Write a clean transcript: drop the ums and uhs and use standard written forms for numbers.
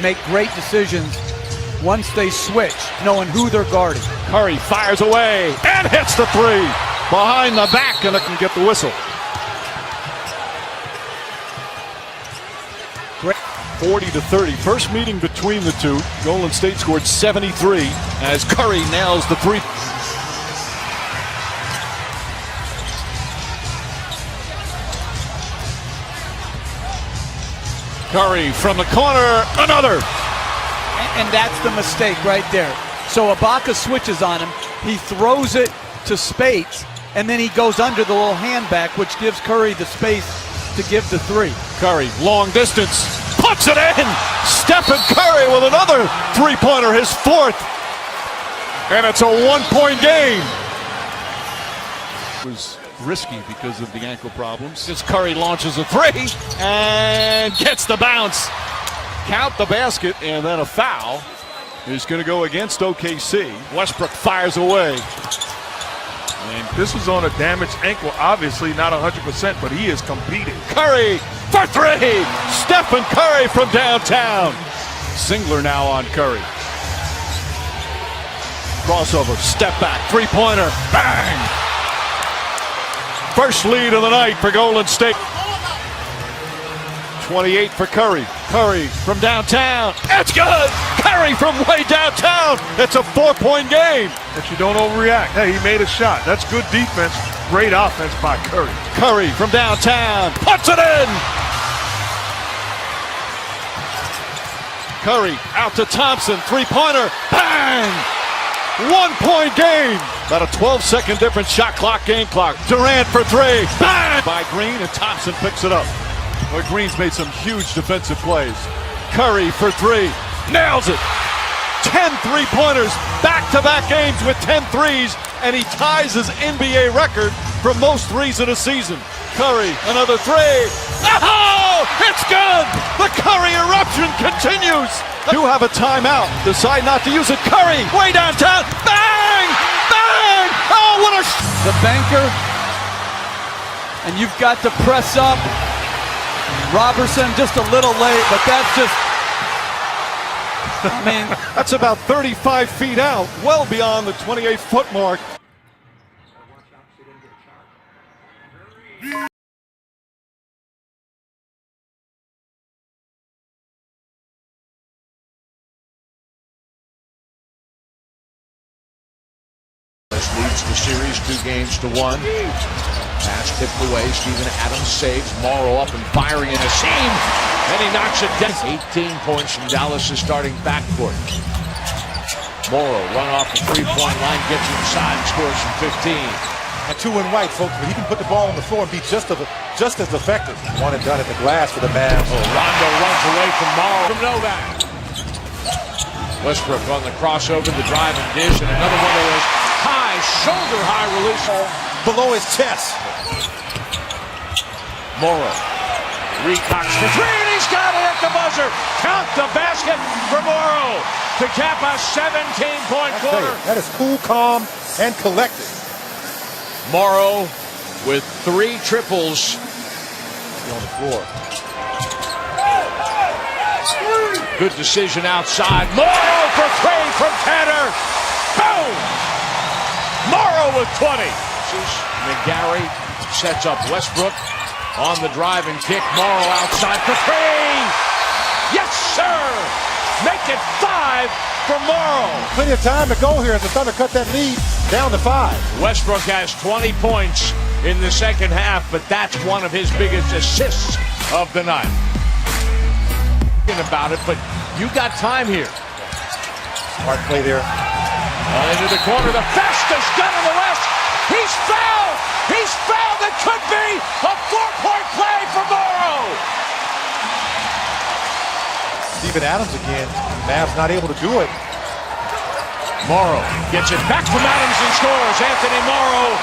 make great decisions once they switch, knowing who they're guarding. Curry fires away and hits the three. Behind the back, and it can get the whistle. Great. 40-30. First meeting between the two. Golden State scored 73 as Curry nails the three. Curry from the corner, another. And that's the mistake right there. So Ibaka switches on him. He throws it to Speights, and then he goes under the little hand back, which gives Curry the space to give the three. Curry, long distance, puts it in. Stephen Curry with another three-pointer, his fourth. And it's a one-point game. It was risky because of the ankle problems. As Curry launches a three and gets the bounce. Count the basket, and then a foul is going to go against OKC. Westbrook fires away. And this is on a damaged ankle, obviously not 100%, but he is competing. Curry for three. Stephen Curry from downtown. Singler now on Curry. Crossover, step back, three-pointer, bang! First lead of the night for Golden State. 28 for Curry. Curry from downtown. It's good! Curry from way downtown. It's a four-point game. But you don't overreact. Hey, he made a shot. That's good defense. Great offense by Curry. Curry from downtown. Puts it in! Curry out to Thompson. Three-pointer. Bang! One-point game. About a 12-second difference. Shot clock, game clock. Durant for three. Bang! By Green, and Thompson picks it up. Well, Green's made some huge defensive plays. Curry for three. Nails it. 10 three-pointers. Back-to-back games with 10 threes. And he ties his NBA record for most threes in a season. Curry, another three. Oh! It's good! The Curry eruption continues. Do have a timeout. Decide not to use it. Curry, way downtown. Bang! Bang! Oh, what a... The banker, and you've got to press up. Robertson just a little late, but that's just... I mean... That's about 35 feet out, well beyond the 28-foot mark. Leads the series 2-1. Pass tipped away. Steven Adams saves. Morrow up and firing in a seam. And he knocks it down. 18 points from Dallas' starting backcourt. Morrow run off the three-point line, gets inside and scores from 15. A two and white, folks, but he can put the ball on the floor and be just as effective. One and done at the glass for the Mavs. Rondo runs away from Morrow. From Novak. Westbrook on the crossover, the drive and dish, and another one of those shoulder-high release below his chest. Morrow recocks for three, and he's got it at the buzzer. Count the basket for Morrow to cap a 17-point quarter. That is cool, calm, and collected. Morrow with 3 triples On the floor. Good decision outside. Morrow for 3 from Tanner. Boom! Morrow with 20. McGarry sets up Westbrook on the drive and kick. Morrow outside for 3. Yes, sir! Make it 5 for Morrow. Plenty of time to go here as the Thunder cut that lead down to 5. Westbrook has 20 points in the second half, but that's one of his biggest assists of the night. Thinking about it, but you got time here. Smart play there. Into the corner, the fastest gun in the West. He's fouled! He's fouled! It could be a 4-point play for Morrow! Steven Adams again. Mavs not able to do it. Morrow gets it back from Adams and scores. Anthony Morrow.